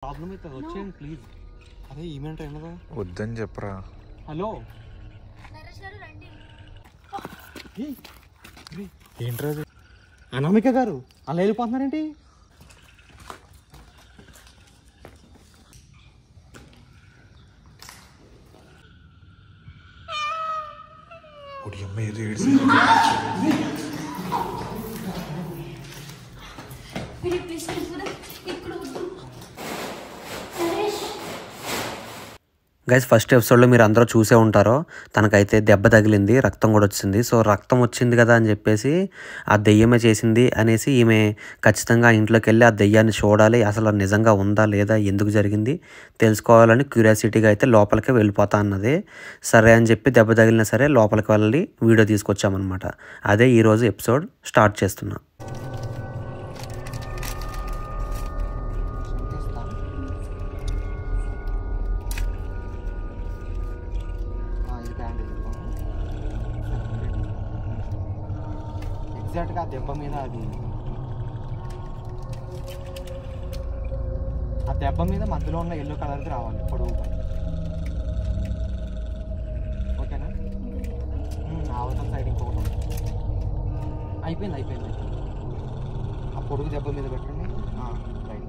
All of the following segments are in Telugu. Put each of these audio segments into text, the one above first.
ప్రాబ్లం అవుతుంది వచ్చేయండి ప్లీజ్. అదే ఈమెంట్ అయినదా వద్దని చెప్పరా. హలో ఏంట్రా అది? అనామిక గారు అలా వెళ్ళిపోతున్నారేంటి? ఏదో గైస్ ఫస్ట్ ఎపిసోడ్లో మీరు అందరూ చూసే ఉంటారో తనకైతే దెబ్బ తగిలింది, రక్తం కూడా వచ్చింది. సో రక్తం వచ్చింది కదా అని చెప్పేసి ఆ దెయ్యమే చేసింది అనేసి ఈమె ఖచ్చితంగా ఇంట్లోకి వెళ్ళి ఆ దెయ్యాన్ని చూడాలి, అసలు నిజంగా ఉందా లేదా, ఎందుకు జరిగింది తెలుసుకోవాలని క్యూరియాసిటీగా అయితే లోపలికి వెళ్ళిపోతా అన్నది. సరే అని చెప్పి దెబ్బ తగిలినా సరే లోపలికి వెళ్ళి వీడియో తీసుకొచ్చామన్నమాట. అదే ఈరోజు ఎపిసోడ్ స్టార్ట్ చేస్తున్నాం. ఎగ్జాక్ట్గా దెబ్బ మీద ఆ దెబ్బ మీద మధ్యలో ఉన్న ఎల్లో కలర్కి రావాలి పొడవుగా. ఓకేనా? అవతల సైడ్ ఇంకొకటి అయిపోయింది. ఆ పొడుగు దెబ్బ మీద పెట్టండి. రైట్.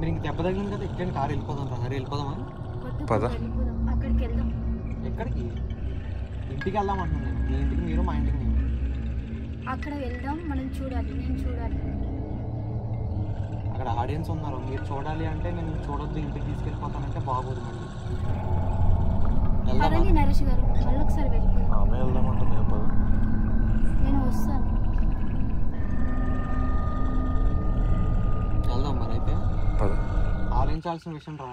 మీరు ఇంక దెబ్బ తగిలింది కదా, ఎక్కడికి కారు వెళ్ళిపోదాం రా. సరే వెళ్ళిపోదామా? పద. ఎక్కడికి? ఇంటికి వెళ్దాం అంటున్నాను. మీ ఇంటికి మీరు, మా ఇంటికి నేను. అక్కడ వెళ్దాం, మనం చూడాలి, నేను చూడాలి. అక్కడ ఆడియన్స్ ఉన్నారు, మీరు చూడాలి అంటే నేను చూడొద్దు ఇంటికి తీసుకెళ్ళిపోతానంటే బాగోదు. మళ్ళీ నరేష్ గారు మళ్ళీ ఒకసారి వెళ్ళిపోదాం. ఆమె వెళ్దామంటుంది. పద. నేను వస్తాను. వెళ్దాం మరి అయితే. పద. ఆలోచించాల్సిన విషయం రా.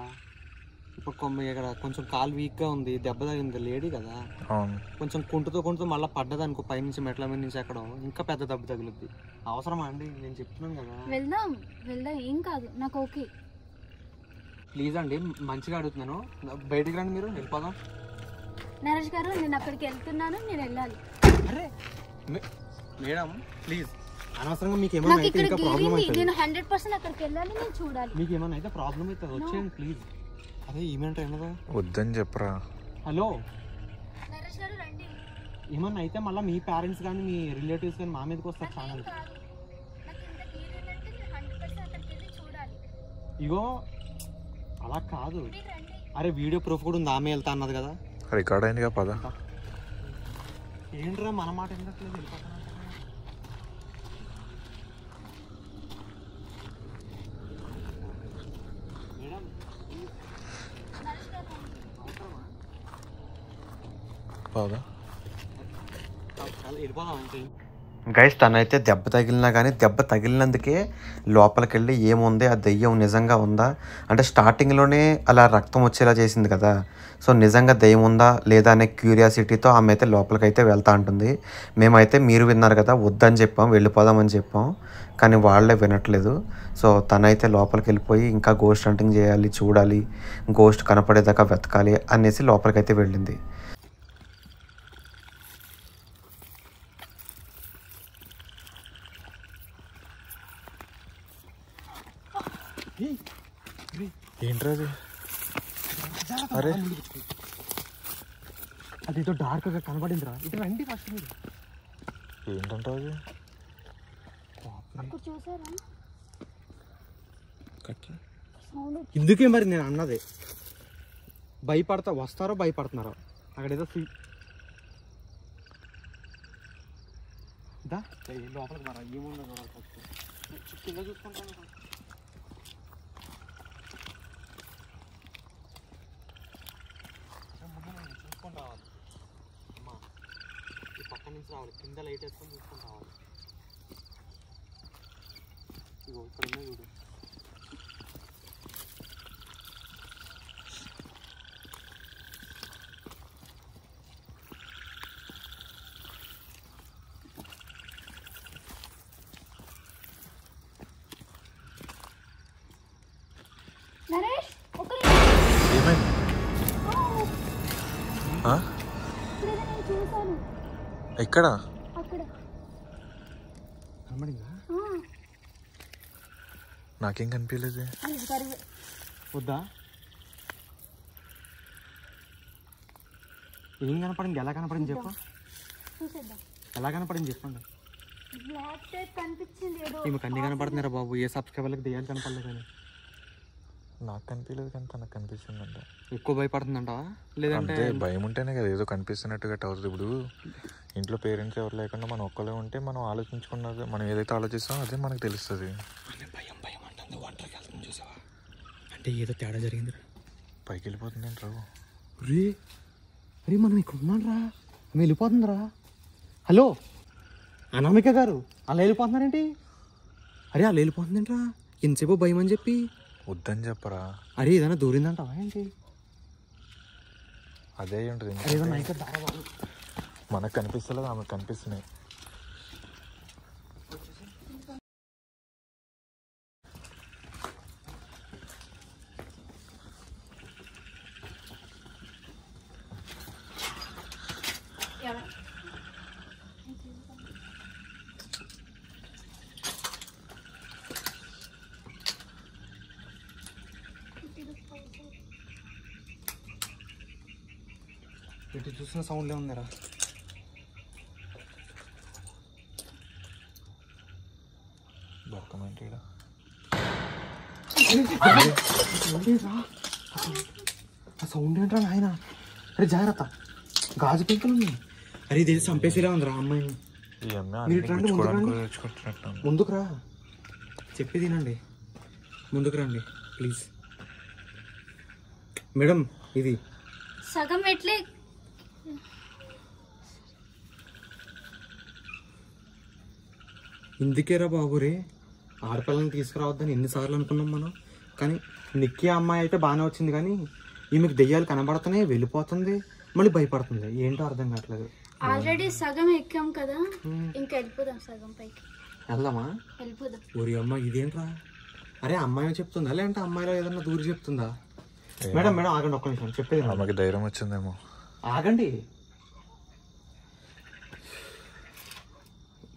ఇప్పుడు ఇక్కడ కొంచెం కాలు వీక్గా ఉంది, దెబ్బ తగింది, లేడీ కదా, కొంచెం కుంటుతో మళ్ళీ పడ్డది అనుకో పైనుంచి మెట్ల మీద నుంచి ఎక్కడం, ఇంకా పెద్ద దెబ్బ తగులుద్ది. అవసరమా అండి? నేను చెప్తున్నాను కదా. వెళ్దాం ఏం కాదు, నాకు ఓకే. ప్లీజ్ అండి, మంచిగా అడుగుతున్నాను, బయటికి రండి, మీరు వెళ్ళిపోదాం. నరేష్ గారు నేను అక్కడికి వెళ్తున్నాను, నేను వెళ్ళాలి. అరే మేడం ప్లీజ్, అనవసరంగా మీకు ఏమైనా అయితే ఇంకా ప్రాబ్లం అవుతుంది. నేను 100% అక్కడికి వెళ్ళాలి, నేను చూడాలి. మీకు ఏమైనా అయితే ప్రాబ్లం అవుతుంది, వచ్చేయండి ప్లీజ్. అదే ఈమెంట్ అయినదా వద్దని చెప్పరా. హలో నరేష్ గారు రండి. ఏమన్నా అయితే మళ్ళీ మీ పేరెంట్స్ కానీ మీ రిలేటివ్స్ కానీ మా మీదకి వస్తారు ఛానల్. ఇగో అలా కాదు. అరే వీడియో ప్రూఫ్ కూడా ఉంది, ఆమె వెళ్తా అన్నది కదా, రికార్డ్ అయిందిగా. పద. ఏంట్రా మన మాట ఎందుకు వెళ్ళిపోతాను. గైస్ తనైతే దెబ్బ తగిలినా కానీ దెబ్బ తగిలినందుకే లోపలికి వెళ్ళి ఏముంది, ఆ దెయ్యం నిజంగా ఉందా అంటే స్టార్టింగ్లోనే అలా రక్తం వచ్చేలా చేసింది కదా, సో నిజంగా దెయ్యం ఉందా లేదా అనే క్యూరియాసిటీతో ఆమె అయితే లోపలికి అయితే వెళ్తా ఉంటుంది. మేమైతే మీరు విన్నారు కదా వద్దని చెప్పాం, వెళ్ళిపోదామని చెప్పాం, కానీ వాళ్ళే వినట్లేదు. సో తనైతే లోపలికి వెళ్ళిపోయి ఇంకా గోస్ట్ హంటింగ్ చేయాలి, చూడాలి, గోస్ట్ కనపడేదాకా వెతకాలి అనేసి లోపలికి అయితే వెళ్ళింది. ఏంట్రా అది? అరే అదేదో డార్క్గా కనబడిందిరా, ఇటు రండి ఫస్ట్ మీరు. ఏంటంటావు అది? చూసారా ఇందుకే మరి నేను అన్నది, వస్తారో భయపడుతున్నారో. అక్కడ ఏదో లోపలికి మరా ఏముందో కింద చూసుకుంటాను. చూసుకొని రావాలి అమ్మా, ఈ పక్క నుంచి రావాలి, కింద లైట్ వేసుకొని చూసుకొని రావాలి. ఇగో ఇక్కడ ఉన్నాయి చూడు. నరేష్ ఏమైంది? ఇప్పుడేదో నేను చూసాను ఎక్కడ? అక్కడ. కనబడిందా? నాకేం కనిపించలేదు. నరేష్ గారు వద్దా? ఏం కనపడింది? ఎలా కనపడింది చెప్పు. చూసేద్దాం. ఎలా కనపడింది చెప్పండి. బ్లాక్ టైప్ కనిపించింది ఏదో. మీకు అన్ని కనపడుతున్నారా బాబు? ఏ సబ్స్క్రైబర్లకు దెయ్యాలు కనపడలేదు కానీ. నాకు కనిపించలేదు కానీ తనకు కనిపిస్తుందంట. ఎక్కువ భయపడుతుందంటావా? లేదంటే అంటే భయం ఉంటేనే కదా ఏదో కనిపిస్తున్నట్టుగా అవుతుంది. ఇప్పుడు ఇంట్లో పేరెంట్స్ ఎవరు లేకుండా మనం ఒక్కలే ఉంటే మనం ఆలోచించుకున్నది, మనం ఏదైతే ఆలోచిస్తామో అదే మనకు తెలుస్తుంది. భయం భయం అంటుంది. ఒంటరికి వెళ్తుంది చూసావా? అంటే ఏదో తేడా జరిగింది. పైకి వెళ్ళిపోతుంది రావు. రే అరే మనం ఇక్కడ ఉన్నాం రా. ఆమె వెళ్ళిపోతుందిరా. హలో అనామిక గారు, అలా వెళ్ళిపోతున్నారేంటి? అరే అలా వెళ్ళిపోతుందేంట్రా? ఎంతసేపు భయం అని చెప్పి. వద్దని చెప్పరా. అరే ఏదైనా దూరిందంటావా ఏంటి? అదే ఉంటుంది. ఏదైనా ఇక్కడ దారా బాబు. మనకు కనిపిస్తలేదు, ఆమెకు కనిపిస్తున్నాయి. ఇటు చూసిన సౌండ్లే ఉందిరా. దొరకమంటే ఆ సౌండ్ ఏంట్రా నాయన? అరే జాగ్రత్త, గాజు పెంకులు ఉన్నాయి. అరే ఇది చంపేసేలా ఉందిరా అమ్మాయిని. ఈ అమ్మాయి మీరు ఇట్లా రండి, ముందుకు రండి. తెచ్చుకుంటున్నట్టు. ముందుకు రా, చెప్పి తినండి. ముందుకు రండి ప్లీజ్. మేడం ఇది సగం ఎట్లే ఇందుకేరా బాబు రే, ఆడపిల్లని తీసుకురావద్దని ఎన్నిసార్లు అనుకున్నాం మనం. కానీ నిక్కి అమ్మాయి అయితే బాగానే వచ్చింది, కానీ ఈమెకు దెయ్యాలు కనబడుతున్నాయి, వెళ్ళిపోతుంది, మళ్ళీ భయపడుతుంది. ఏంటో అర్థం కావట్లేదు. ఆల్రెడీ సగం ఎక్కాం కదా, ఇంకా వెళ్ళిపోదాం సగం పైకి. వెళ్దామా? వెళ్ళిపోదాం. ఓరి అమ్మ ఇదేంట్రా? అరే అమ్మాయి చెప్తుందా లేదంటే అమ్మాయిలో ఏదన్నా దూరి చెప్తుందా? మేడం మేడం ఆగండి ఒక్క నిమిషం, చెప్పేది ఆమెకి ధైర్యం వచ్చిందేమో. ఆగండి,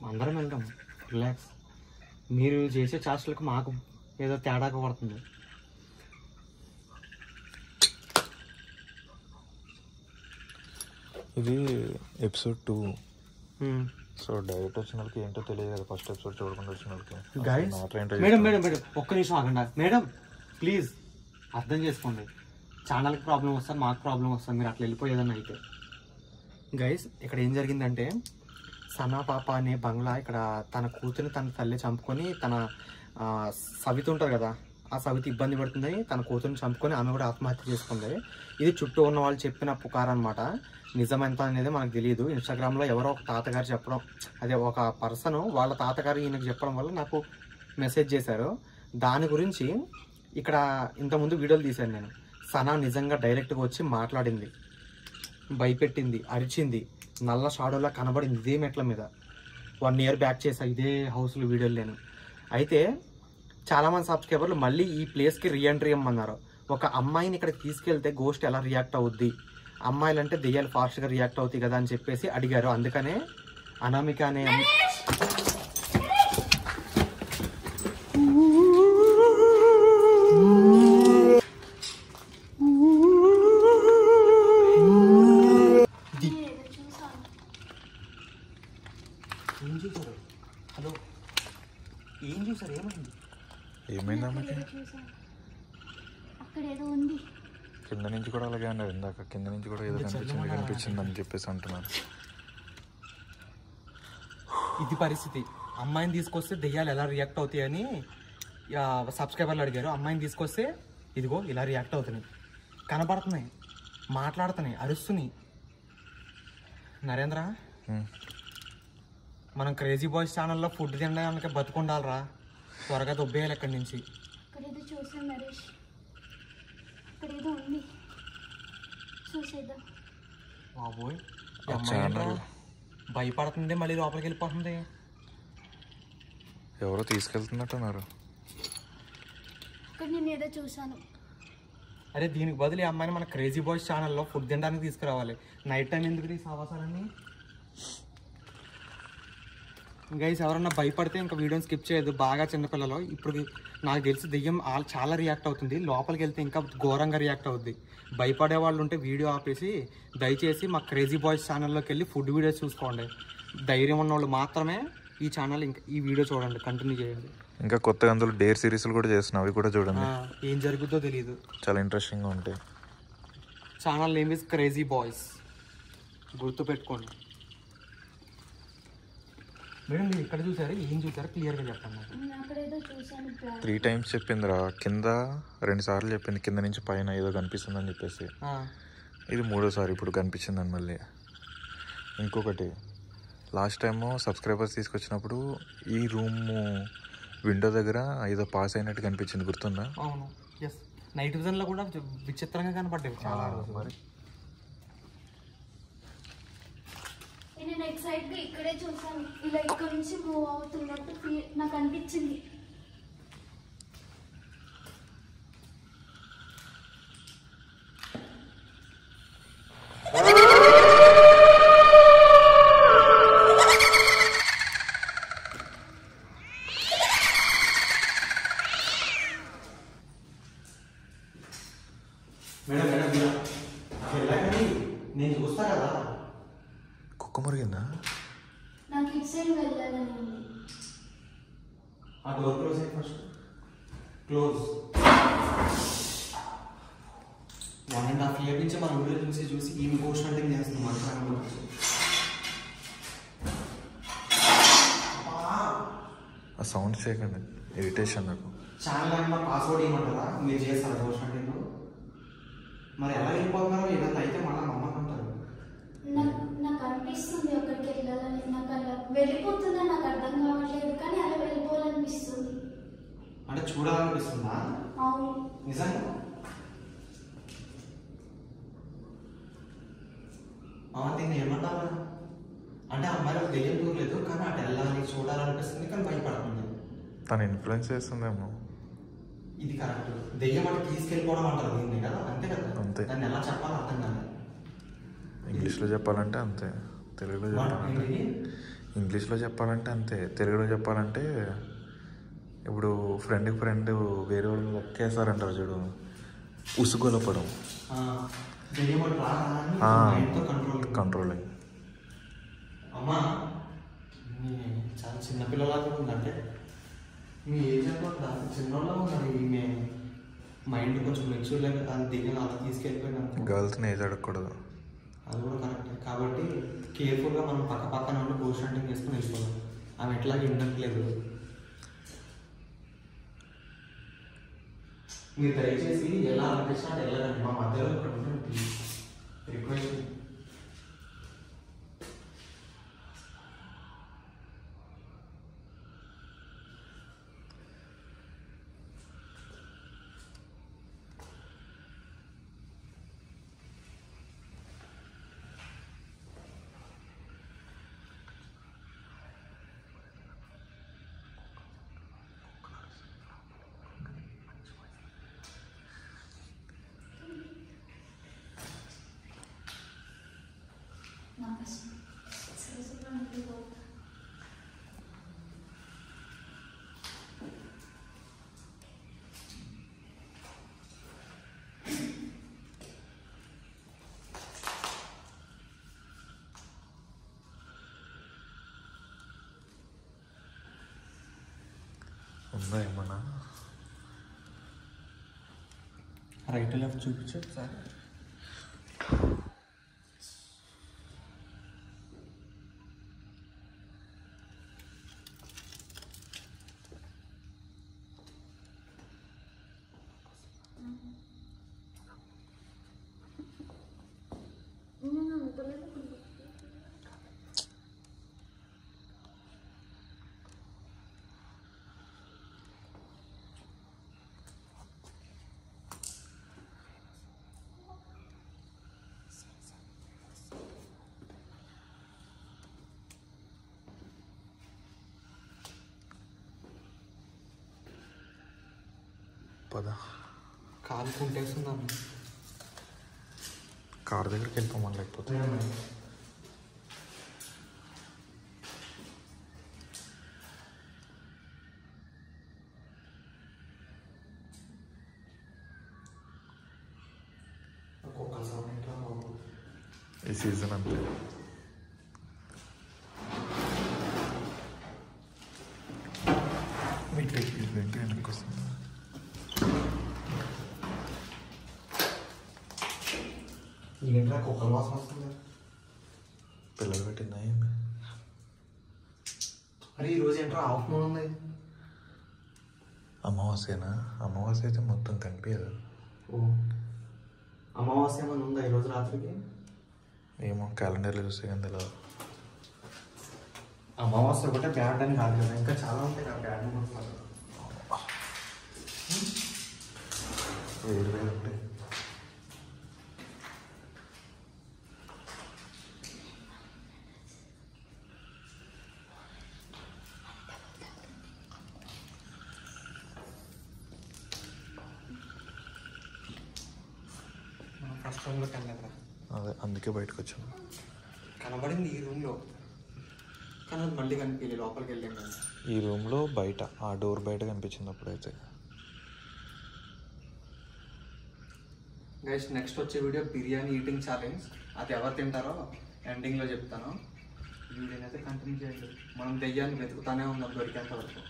అందరం వెళ్దాం, రిలాక్స్. మీరు చేసే చేష్టలకు మాకు ఏదో తేడాగా పడుతుంది. ఇది ఎపిసోడ్ 2. సో డైరెక్ట్ వచ్చిన వాళ్ళకి ఏంటో తెలియదు కదా, ఫస్ట్ ఎపిసోడ్ చూడకుండా వచ్చిన వాళ్ళకి. మేడం మేడం మేడం ఒక్క నిమిషం ఆగండి మేడం ప్లీజ్. అర్థం చేసుకోండి, ఛానల్కి ప్రాబ్లం వస్తుంది, మాకు ప్రాబ్లం వస్తుంది, మీరు అట్లా వెళ్ళిపోయేదన్న అయితే. గైస్ ఇక్కడ ఏం జరిగిందంటే, సనా పాప అనే బంగ్లా ఇక్కడ తన కూతురిని తన తల్లి చంపుకొని, తన సవితి ఉంటారు కదా, ఆ సవితి ఇబ్బంది పడుతుంది, తన కూతురిని చంపుకొని ఆమె కూడా ఆత్మహత్య చేసుకుంది. ఇది చుట్టూ ఉన్న వాళ్ళు చెప్పిన పుకారు అనమాట. నిజమెంత అనేది మనకు తెలియదు. ఇన్స్టాగ్రామ్లో ఎవరో ఒక తాతగారు చెప్పడం, అదే ఒక పర్సన్ వాళ్ళ తాతగారు ఈయనకు చెప్పడం వల్ల నాకు మెసేజ్ చేశారు. దాని గురించి ఇక్కడ ఇంతకుముందు వీడియోలు తీశాను నేను. సనా నిజంగా డైరెక్ట్గా వచ్చి మాట్లాడింది, భయపెట్టింది, అరిచింది, నల్ల షాడోలా కనబడింది ఇదే మెట్ల మీద. 1 year బ్యాక్ చేసా ఇదే హౌస్లో వీడియోలు నేను. అయితే చాలామంది సబ్స్క్రైబర్లు మళ్ళీ ఈ ప్లేస్కి రీఎంట్రీ ఇమ్మన్నారు. ఒక అమ్మాయిని ఇక్కడ తీసుకెళ్తే గోస్ట్ ఎలా రియాక్ట్ అవుద్ది, అమ్మాయిలు అంటే దెయ్యాలు ఫాస్ట్గా రియాక్ట్ అవుతాయి కదా అని చెప్పేసి అడిగారు. అందుకనే అనామిక అనే ఏం చూసారు? హలో ఏం చూసారు? ఏమైంది? ఏమైంది ఆమెకి? అక్కడ ఏదో ఉంది. కింద నుంచి కూడా అలాగే అన్నారు ఇందాక, కింద నుంచి కూడా ఏదో కనిపించింది అని చెప్పేసి అంటున్నారు. ఇది పరిస్థితి. అమ్మాయిని తీసుకొస్తే దెయ్యాలు ఎలా రియాక్ట్ అవుతాయని సబ్స్క్రైబర్లు అడిగారు. అమ్మాయిని తీసుకొస్తే ఇదిగో ఇలా రియాక్ట్ అవుతున్నాయి, కనబడుతున్నాయి, మాట్లాడుతున్నాయి, అరుస్తున్నాయి. నరేంద్ర, మనం క్రేజీ బాయ్స్ ఛానల్లో ఫుడ్ తినడానికి బతుకుండాలరా, త్వరగా దొబ్బేయాలి ఇక్కడి నుంచి. అక్కడ ఏదో చూసాను నరేష్, అక్కడ ఏదో ఉంది, చూసేద్దాం. బాబోయ్ ఈ అమ్మాయి ఏంట్రా భయపడుతుంది, మళ్ళీ లోపలికి వెళ్ళిపోతుంది. ఎవరో తీసుకెళ్తున్నట్టున్నారు. అక్కడ నేను ఏదో చూసాను. అరే దీనికి బదులు ఈ అమ్మాయిని మన క్రేజీ బాయ్స్ ఛానల్లో ఫుడ్ తినడానికి తీసుకురావాలి. నైట్ టైం ఎందుకు ఈ సావాసాలన్నీ? గైస్ ఎవరన్నా భయపడితే ఇంకా వీడియోని స్కిప్ చేయదు. బాగా చిన్నపిల్లలు. ఇప్పుడు నాకు తెలిసి దెయ్యం చాలా రియాక్ట్ అవుతుంది. లోపలికి వెళ్తే ఇంకా ఘోరంగా రియాక్ట్ అవుద్ది. భయపడే వాళ్ళు ఉంటే వీడియో ఆపేసి దయచేసి మా క్రేజీ బాయ్స్ ఛానల్లోకి వెళ్ళి ఫుడ్ వీడియోస్ చూసుకోండి. ధైర్యం ఉన్న వాళ్ళు మాత్రమే ఈ ఛానల్ ఇంకా ఈ వీడియో చూడండి, కంటిన్యూ చేయండి. ఇంకా కొత్తగా అందులో డేర్ సిరీస్లు కూడా చేస్తున్నావు, అవి కూడా చూడండి. ఏం జరుగుతుందో తెలియదు, చాలా ఇంట్రెస్టింగ్గా ఉంటాయి. Channel name is crazy boys, గుర్తుపెట్టుకోండి. మేడం మీరు ఇక్కడ చూసారు, ఏం చూసారు క్లియర్గా చెప్పండి. 3 times చెప్పిందిరా. కింద 2 సార్లు చెప్పింది, కింద నుంచి పైన ఏదో కనిపిస్తుందని చెప్పేసి. ఇది 3వసారి ఇప్పుడు కనిపించిందని మళ్ళీ. ఇంకొకటి లాస్ట్ టైము సబ్స్క్రైబర్స్ తీసుకొచ్చినప్పుడు ఈ రూమ్ విండో దగ్గర ఏదో పాస్ అయినట్టు కనిపించింది, గుర్తుందా? అవును, ఎస్. నైట్ విజన్లో కూడా విచిత్రంగా కనపడ్డాయి చాలా. మరి నేను ఎక్సైట్గా ఇక్కడే చూసాను, ఇలా ఇక్కడ నుంచి మూవ్ అవుతున్నట్టు నాకు అనిపించింది. నేను చూస్తా కదా. కుక్క మురిగిందా? నాకు ఇటు సైడ్ వెళ్ళాలని ఉంది. ఆ డోర్ క్లోజ్ అయ్యి ఫస్ట్ క్లోజ్. 1.5 years నుంచి మన వీడియో చూసి ఈ పోస్ట్ హంటింగ్ చేస్తుంది మన ఛానల్. ఆ సౌండ్ చేయకండి, ఇరిటేషన్ నాకు. ఛానల్ నెంబర్ పాస్వర్డ్ ఏమంటారా మీరు చేస్తారా పోస్ట్ హంటింగ్? మరి ఎలా వెళ్ళిపోతున్నారో ఏదైనా అయితే మళ్ళీ మమ్మల్ని అంటారు. నాకు అనిపిస్తుంది అక్కడికి వెళ్ళాలని, నాకు అలా వెళ్ళిపోతుందని నాకు అర్థం కావట్లేదు, కానీ అలా వెళ్ళిపోవాలనిపిస్తుంది. అంటే చూడాలనిపిస్తుందా? అవును, నిజంగా. దీన్ని ఏమంటారా అంటే అమ్మాయిలకు దెయ్యం దూరలేదు, కానీ అటు వెళ్ళాలి చూడాలనిపిస్తుంది, కానీ భయపడుతుంది. తను ఇన్ఫ్లుయెన్స్ చేస్తుందేమో. ఇది కరెక్ట్. దెయ్యం అంటే తీసుకెళ్ళిపోవడం అంటారు దీన్ని కదా, అంతే కదా. అంతే. దాన్ని ఎలా చెప్పాలో అర్థం కాదు. ఇంగ్లీష్లో చెప్పాలంటే అంతే, తెలుగులో చెప్పాలంటే ఇంగ్లీష్లో చెప్పాలంటే అంతే, తెలుగులో చెప్పాలంటే ఇప్పుడు ఫ్రెండ్కి ఫ్రెండ్ వేరే వాళ్ళు లెక్కేస్తారంటారు చూడు, ఉసుగొలపడం. కంట్రోలింగ్. అమ్మా చాలా చిన్నపిల్లలా కూడా ఉందంటే మీ ఏజ్ ఎంత చిన్నలా ఉన్నది. మీ మైండ్ కొంచెం మెచ్యూర్ లేక దాన్ని దిగిన అలా తీసుకెళ్ళిపోయినా గర్ల్స్ని ఏజ్ అడగకూడదు. అది కూడా కరెక్ట్. కాబట్టి కేర్ఫుల్గా మనం పక్కన ఉండి పోస్ట్ హంటింగ్ చేసుకుని వెళ్ళిపోదాం. ఆమె ఎట్లాగే ఉండట్లేదు. మీరు దయచేసి ఎలా అనిపించినా వెళ్ళదండి, మా మధ్యలో ఇక్కడ ఉంటుంది ప్లీజ్, రిక్వెస్ట్. ఉందా ఏమన్నా? రైట్ లెఫ్ట్ చూపించు సార్. పద. కాలు కుంటేస్తున్నాను. కార్ దగ్గరికి వెళ్ళిపోమని లేకపోతే ఈ సీజన్ అంతే. ఏంట్రా కుక్కల వాసన వస్తుంది? పిల్లలు పెట్టిందా? అరే ఈరోజు ఏంట్రా ఆఫ్టర్నూన్ ఉంది. అమావాస్యనా? అమావాస్య అయితే మొత్తం కనిపించదు. ఓ అమావాస్య ఏమైనా ఉందా ఈరోజు రాత్రికి? ఏమో క్యాలెండర్లో చూస్తే కానీ తెలియదు. అమావాస్య ఒకటే బ్యాడ్ అని కాదు కదా, ఇంకా చాలా ఉంటాయి కదా బ్యాడ్ అనుకుంటున్నారు. వేరు వేరు ఉంటాయి. ఫస్ట్ రూమ్లోకి వెళ్ళలేదురా. అదే అందుకే బయటకు వచ్చాను. కనబడింది ఈ రూమ్లో, కానీ అది మళ్ళీ కనిపించలేదు. లోపలికి వెళ్ళాం కదా. ఈ రూమ్లో బయట ఆ డోర్ బయట కనిపించింది అప్పుడైతే. గైస్ నెక్స్ట్ వచ్చే వీడియో బిర్యానీ ఈటింగ్ ఛాలెంజ్. అది ఎవరు తింటారో ఎండింగ్లో చెప్తాను. ఈ వీడియోని అయితే కంటిన్యూ చేయండి. మనం దెయ్యాన్ని వెతుకుతానే ఉన్నాం దొరికేంత వరకు.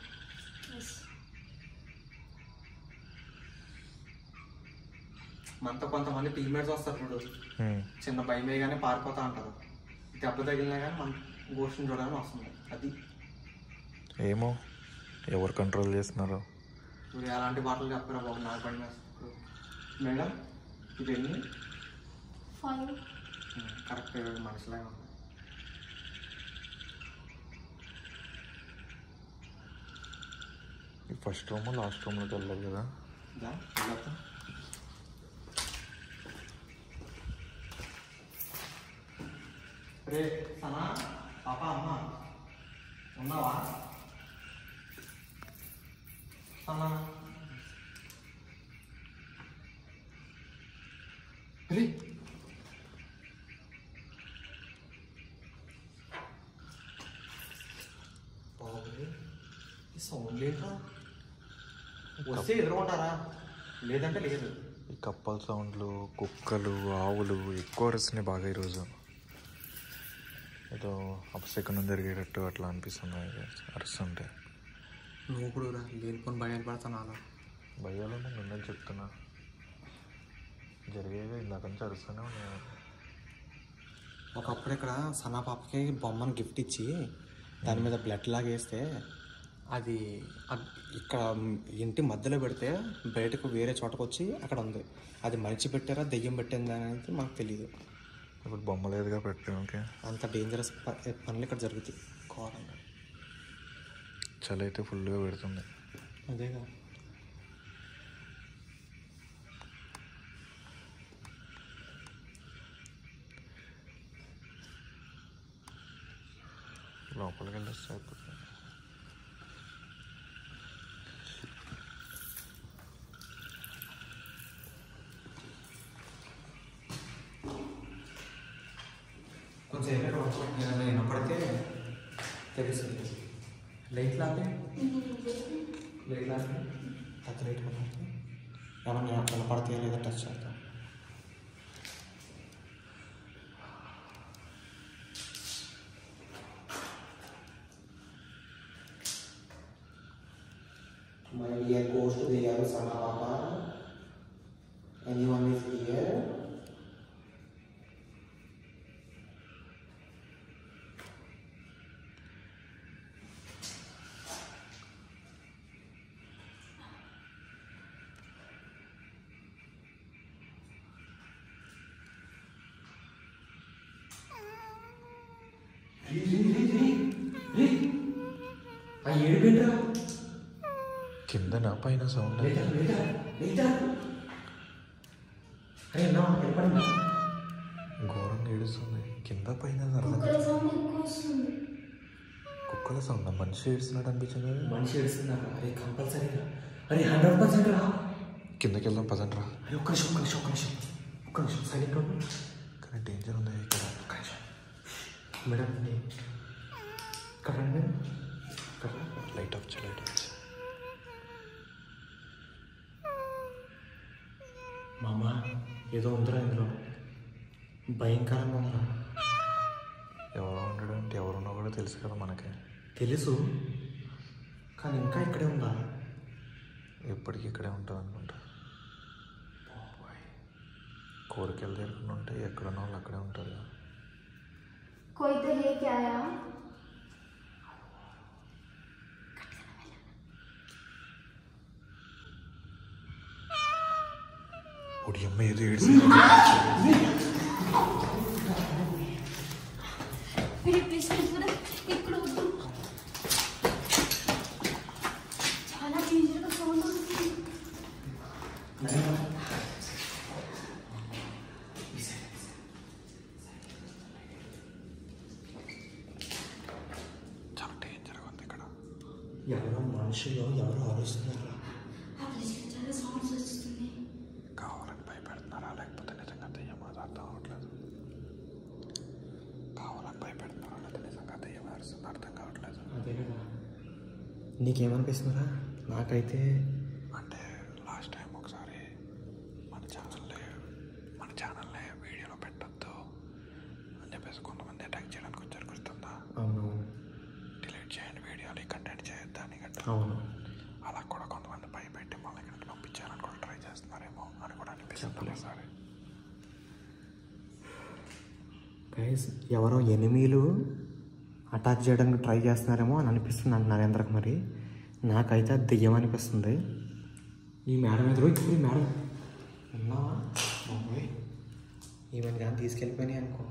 మనతో కొంతమంది టీమ్మేట్స్ వస్తారు చూడు, చిన్న భయం వేయగానే పారిపోతా ఉంటారు. దెబ్బ తగిలినా కానీ మన గోష్ఠిని చూడాలని వస్తుంది. అది ఏమో ఎవరు కంట్రోల్ చేస్తున్నారో. ఇప్పుడు ఎలాంటి బాటలు చెప్పారా బాబు, నాకు భయం వేస్తుంది. మేడం ఇవన్నీ 5 కరెక్ట్ మనుషులాగా ఉంది. ఈ ఫస్ట్ రూమ్ లాస్ట్ రూమ్లోకి వెళ్ళాలి కదా. రే సనా పాప అమ్మ ఉన్నావా? సనా రే ఈ సౌండ్ లేదురా. వస్తే ఎదురుకుంటారా, లేదంటే లేదు. ఈ కప్పల సౌండ్లు, కుక్కలు, ఆవులు ఎక్కువ అరుస్తున్నాయి బాగా ఈరోజు. ఏదో అపశకునం జరిగేటట్టు అట్లా అనిపిస్తుంది అరుస్తుంటే. నువ్వు ఇప్పుడు లేనిపోని భయాలు పడతాను. అలా భయాలు నిన్నని చెప్తున్నా, జరిగేవి ఇందాక నుంచి అరుస్తూనే ఉన్నాయి. ఒకప్పుడు ఇక్కడ సనా పాపకి బొమ్మను గిఫ్ట్ ఇచ్చి దాని మీద బ్లడ్ లాగా వేస్తే అది ఇక్కడ ఇంటి మధ్యలో పెడితే బయటకు వేరే చోటకు వచ్చి అక్కడ ఉంది. అది మలిచి పెట్టారా దెయ్యం పెట్టిందా అనేది మాకు తెలియదు. ఇప్పుడు బొమ్మ లేదుగా పెట్టడానికి. అంత డేంజరస్ పనులు ఇక్కడ జరుగుతాయి ఘోరంగా. చలి అయితే ఫుల్గా పెడుతుంది. అదేగా లోపలికి వెళ్ళొస్తే అయిపోతుంది. కొంచెం వినపడితే తెలుస్తుంది. లైట్ లాపే లైట్ లాపే పెద్ద లైట్ కనపడితే ఏమన్నా కనపడతాయా లేదా టచ్ చేద్దాం. My dear goes to the other Sana Papa. Anyone is here? కిందన పైన సౌండ్ ఘోరంగా ఏడుస్తుంది. కింద పైన కుక్కల సౌండ్. మనిషి ఏడుస్తున్నట్టు అనిపించింది. మనిషి ఏడుస్తున్నారు. అరే కంపల్సరీగా, అరే 100% రా. కిందకి వెళ్దాం పదండ్రా. ఒక్క నిమిషం సైలెంట్ ఉండు. కానీ డేంజర్ ఉంది ఇక్కడ. ఒక్క నిమిషం మేడం ఇక్కడ రండి మేడం. ఇక్కడ లైట్ ఆఫ్ లైట్ ఆఫ్. మామ ఏదో ఉందిరా ఇందులో, భయంకరంగా ఉందిరా. ఎవరో ఉండడం అంటే ఎవరున్నా కూడా తెలుసు కదా మనకి. తెలుసు కానీ ఇంకా ఇక్కడే ఉందా? ఎప్పటికీ ఇక్కడే ఉంటుంది అనుకుంటా. కోరికలు తీరకుండా ఉంటే ఎక్కడున్న వాళ్ళు అక్కడే ఉంటారు కదా. कोई तो लेके आया. ఒడి అమ్మ ఏదో ఏడ్చి. ఇక్కడ వద్దు, చాలా డేంజర్గా సౌండ్ వస్తుంది. చాలా డేంజర్గా ఉంది ఇక్కడ. ఎవరో మనుషులు ఎవరో ఆలోచిస్తున్నారు. ఆ ప్లేస్లో చాలా సౌండ్స్ వస్తుంది. కావాలని భయపెడుతున్నారా లేకపోతే నిజంగా దెయ్యం అది అర్థం అవ్వట్లేదు. కావాలని భయపెడుతున్నారా లేకపోతే నిజంగా దెయ్యం అరుస్తుంది అర్థం కావట్లేదు. అదే కదా. నీకేమనిపిస్తుందిరా? నాకైతే అంటే లాస్ట్ టైం ఒకసారి మన ఛానల్ని వీడియోలో పెట్టద్దు అని చెప్పేసి కొంతమంది అటాక్ చేయడానికి వచ్చారు, గుర్తుందా? అవునవును. డిలీట్ చేయండి వీడియోలు, కంటెంట్ చేయొద్దు అని గట్రా. అవును. అలా కూడా కొంతమంది భయపెట్టి మళ్ళీ ఇక్కడికి పంపించాలని కూడా ట్రై చేస్తున్నారేమో అని కూడా అనిపిస్తుంది ఒకసారి. గైస్ ఎవరో ఎనిమీలు అటాక్ చేయడానికి ట్రై చేస్తున్నారేమో అని అనిపిస్తుంది అంట నరేంద్రకు. మరి నాకైతే అది దెయ్యం అనిపిస్తుంది. ఈ మేడం ఎదురు ఇప్పుడు ఈ మేడం ఉన్నావా? బాబోయ్, ఈమెను కానీ తీసుకెళ్ళిపోయినాయి అనుకో.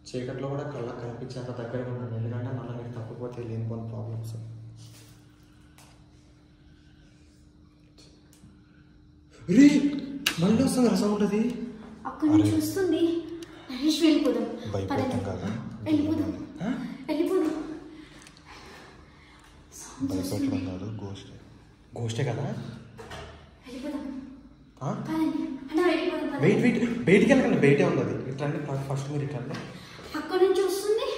చీకట్లో కూడా కళ్ళకు కనిపించేంత దగ్గరగా ఉన్నాను, ఎందుకంటే మళ్ళీ నీకు తప్పిపోతే లేనిపోని ప్రాబ్లమ్స్. రే మళ్ళీ వస్తుంది రసం ఉంటుంది. అక్కడి నుంచి వస్తుంది. నరేష్ వెళ్ళిపోదాం. భయపెట్టం కాదు, వెళ్ళిపోదాం. భయపెట్టడం కాదు, గోస్టే కదా. వెళ్ళిపోదాం. వెయిట్ బయటికి వెళ్ళకండి, బయటే ఉంది అది. ఇట్లండి ఫస్ట్ మీరు ఇట్లండి. అక్కడి నుంచి వస్తుంది,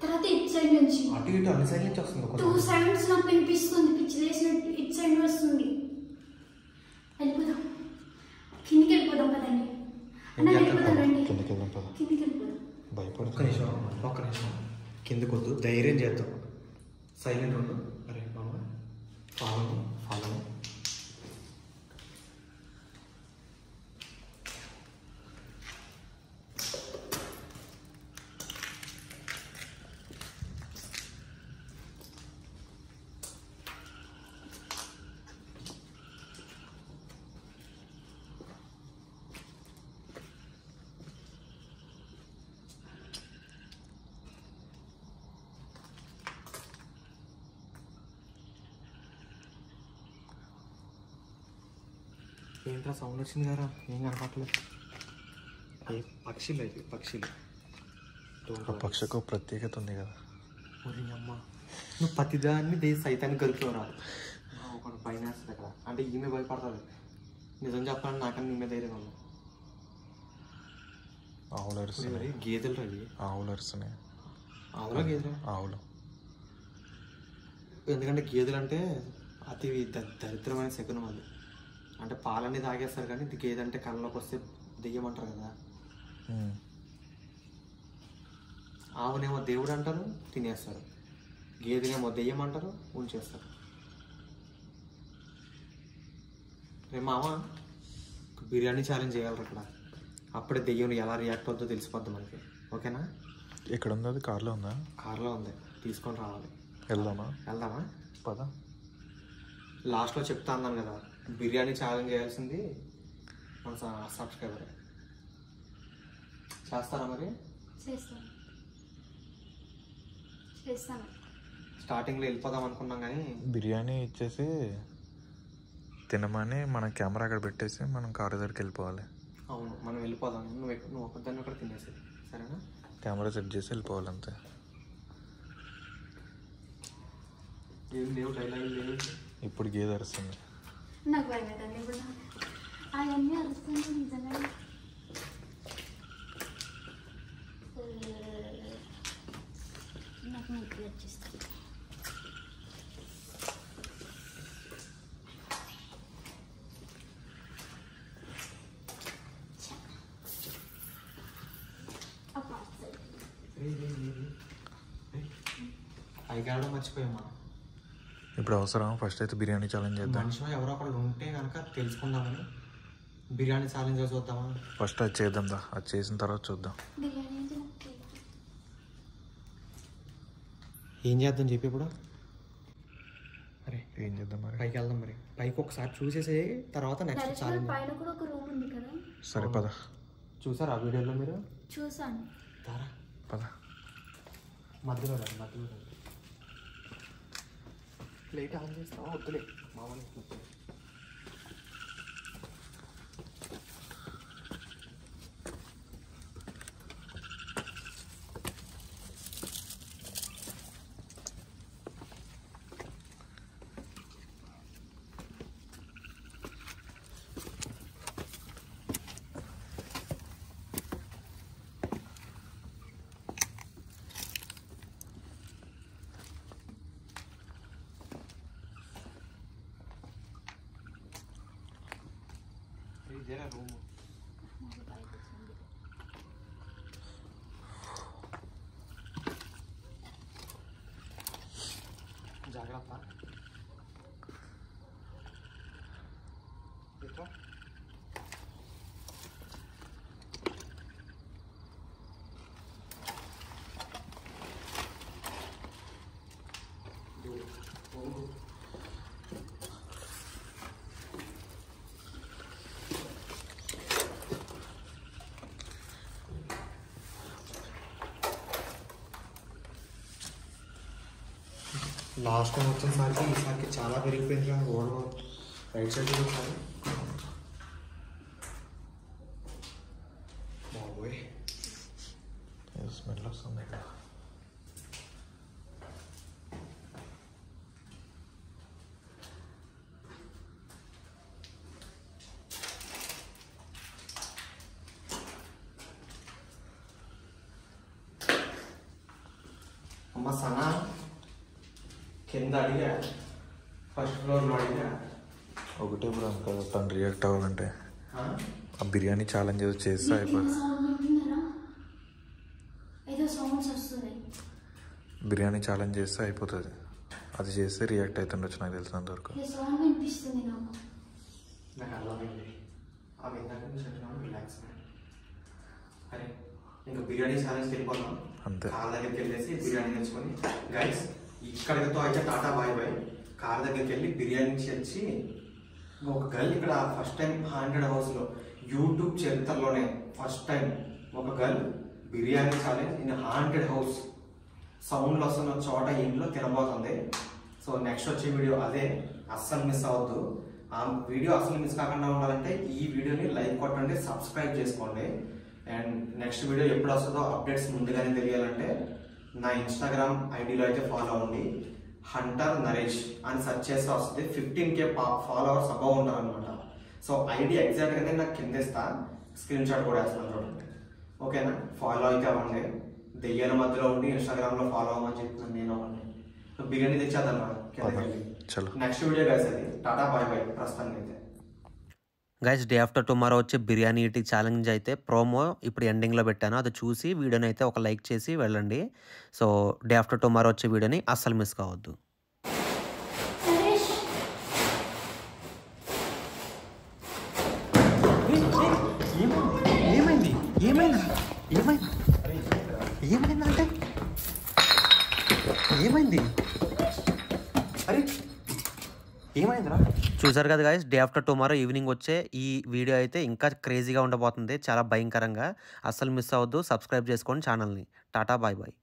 తర్వాత ఇటు సైడ్ నుంచి. అటు ఇటు అన్ని సైడ్ నుంచి వస్తుంది. 2 సైడ్స్ నాకు వినిపిస్తుంది. పిచ్చి వేసినట్టు ఇటు సైడ్ వస్తుంది. వెళ్ళిపోదాం, కిందికి వెళ్ళిపోదాం కదండి. వెళ్ళిపోదాం రండి, కిందకి వెళ్దాం పద. కిందికి వెళ్ళిపోదాం. ఒక్క నిమిషం కిందకి వద్దు, ధైర్యం చేద్దాం. సైలెంట్ ఉండు. అరే మామ ఫాలో. ఏంట్రా సౌండ్ వచ్చింది కదా? ఏం కనపడలేదు. పక్షులు. ఆ పక్షకు ప్రత్యేకత ఉంది కదా. ఒరి అమ్మ, నువ్వు ప్రతిదాన్ని సైతాన్ని గెలుపుతావురా. ఒకటి పైన వేస్తుంది కదా, అంటే ఈమె భయపడుతుంది. నిజం చెప్పాలని నాకన్నా ఈమె ధైర్యం ఉంది. ఆవులు అరుస్తున్నాయి. గేదెలు రవి. ఆవులు అరుస్తున్నాయి. ఆవులా గేదెలు? ఆవులు. ఎందుకంటే గేదెలు అంటే అతి దరిద్రమైన శకునం అది. అంటే పాలన్నీ తాగేస్తారు కానీ గేదె అంటే కళ్ళలోకి వస్తే దెయ్యం అంటారు కదా. ఆవునేమో దేవుడు అంటారు, తినేస్తారు. గేదెనేమో దెయ్యం అంటారు, ఉంచేస్తారు. రే మామ, బిర్యానీ ఛాలెంజ్ చేయాలి అక్కడ. అప్పుడే దెయ్యం ఎలా రియాక్ట్ అవుతుందో తెలిసిపోద్ది మనకి. ఓకేనా? ఎక్కడ ఉంది అది? కార్లో ఉందా? కార్లో ఉంది, తీసుకొని రావాలి. వెళ్దామా పద. లాస్ట్లో చెప్తా అన్నాను కదా, బిర్యానీ ఛాలెంజ్ చేయాల్సింది మన సబ్స్క్రైబర్. చేస్తారా మరి? చేస్తాను. స్టార్టింగ్లో వెళ్ళిపోదాం అనుకున్నాం కానీ బిర్యానీ ఇచ్చేసి తినమని మన కెమెరా అక్కడ పెట్టేసి మనం కారు దగ్గరికి వెళ్ళిపోవాలి. అవును, మనం వెళ్ళిపోదాం. నువ్వు ఒకదాన్ని అక్కడ తినేసి, సరేనా? కెమెరా సెట్ చేసి వెళ్ళిపోవాలి అంతే. ఏం లేవు, డైలాగ్ లేవు. ఇప్పుడు గేదె అరుస్తుంది. నాకు భయం అవుతుంది ఇప్పుడు. అవన్నీ అరుస్తుంది నిజంగా. నాకు నొప్పి వచ్చేస్తుంది. పైకి మర్చిపోయామా? ఇప్పుడు అవసరం ఫస్ట్ అయితే బిర్యానీ ఛాలెంజ్ చేద్దాం. మనిషిలో ఎవరో ఒకళ్ళు ఉంటే కనుక తెలుసుకుందామని బిర్యానీ ఛాలెంజ్ చూద్దామా? ఫస్ట్ అది చేద్దాం దా, అది చేసిన తర్వాత చూద్దాం. ఏం చేద్దాం చెప్పి ఇప్పుడు? అరే ఏం చేద్దాం మరి? పైకి వెళ్దాం మరి. పైకి ఒకసారి చూసేసి తర్వాత నెక్స్ట్ ఛాలెంజ్. పైన కూడా ఒక రూమ్ ఉంది కదా. సరే పద. చూసారా ఆ వీడియోలో మీరు? చూసాను. తారా పద. మధ్యలో ప్లేట్ ఆన్ చేస్తావా? వద్దులే మామూలు. రూమ్ జాగ్రత్త. లాస్ట్ టైం వచ్చేసరికి ఈసారికి చాలా పెరిగిపోయింది. రోడ్ రైట్ సైడ్ వచ్చారు బాబోయ్. స్మెల్ వస్తుంది ఇక్కడ. అమ్మ సనా కింద అడిగా, ఫస్ట్ ఫ్లోర్లో అడిగా. ఒకటే ఇప్పుడు కదా తను రియాక్ట్ అవ్వాలంటే ఆ బిర్యానీ ఛాలెంజ్ ఏదో చేస్తే అయిపోతుంది. బిర్యానీ ఛాలెంజ్ చేస్తే అయిపోతుంది. అది చేస్తే రియాక్ట్ అవుతుండొచ్చు నాకు తెలిసినంతవరకు. నాకు అర్థమైంది. అవి ఇందాక నుంచి అంటున్నాను రిలాక్స్. అరే ఇంకా బిర్యానీ ఛాలెంజ్కి వెళ్ళిపోతాం. అంతే. కార్ దగ్గరికి వెళ్ళేసి బిర్యానీ తెచ్చుకొని గైస్ ఇక్కడితో అయితే టాటా బాయ్ బాయ్. కార్ దగ్గరికి వెళ్ళి బిర్యానీ తెచ్చి ఒక గర్ల్ ఇక్కడ ఫస్ట్ టైం 100 హౌస్లో యూట్యూబ్ చరిత్రలోనే ఫస్ట్ టైం ఒక girl biryani challenge in 100 house సౌండ్లు వస్తున్న చోట ఇంట్లో తినబోతుంది. సో నెక్స్ట్ వచ్చే వీడియో అదే, అస్సలు మిస్ అవ్వద్దు. ఆ వీడియో అసలు మిస్ కాకుండా ఉండాలంటే ఈ వీడియోని లైక్ కొట్టండి, సబ్స్క్రైబ్ చేసుకోండి. అండ్ నెక్స్ట్ వీడియో ఎప్పుడు వస్తుందో అప్డేట్స్ ముందుగానే తెలియాలంటే నా ఇన్స్టాగ్రామ్ ఐడిలో అయితే ఫాలో అవ్వండి. హంటర్ నరేష్ అని సెర్చ్ చేస్తే వస్తుంది. 15K ఫాలోవర్స్ అబౌవ్ ఉంటారు అనమాట. సో ఐడి ఎగ్జాక్ట్గానే నాకు కింద ఇస్తా, స్క్రీన్ షాట్ కూడా వేస్తాను చూడండి. ఓకేనా? ఫాలో అయితే అవ్వండి. దెయ్యాల మధ్యలో ఉండి ఇన్స్టాగ్రామ్లో ఫాలో అవ్వమని చెప్తున్నాను నేను. అవ్వండి. సో బిర్యానీ తెచ్చేద్దాం నెక్స్ట్ వీడియో గైస్. అది టాటా బాయ్ బాయ్ ప్రస్తుతానికి అయితే. గైస్ డే ఆఫ్టర్ టుమారో వచ్చే బిర్యానీ ఈటింగ్ ఛాలెంజ్ అయితే ప్రోమో ఇప్పుడు ఎండింగ్లో పెట్టాను. అది చూసి వీడియోని అయితే ఒక లైక్ చేసి వెళ్ళండి. సో డే ఆఫ్టర్ టుమారో వచ్చే వీడియోని అస్సలు మిస్ కావద్దు. ఏమైంది ఏమైంది ఏమైంది ఏమైందంటే ఏమైంది? అరే ఏమైందిరా? చూసారు కదా guys, day after tomorrow evening వచ్చే ఈ వీడియో అయితే ఇంకా క్రేజీగా ఉండబోతుంది, చాలా భయంకరంగా. అస్సలు మిస్ అవ్వద్దు. సబ్స్క్రైబ్ చేసుకోండి ఛానల్ని. Tata bye bye.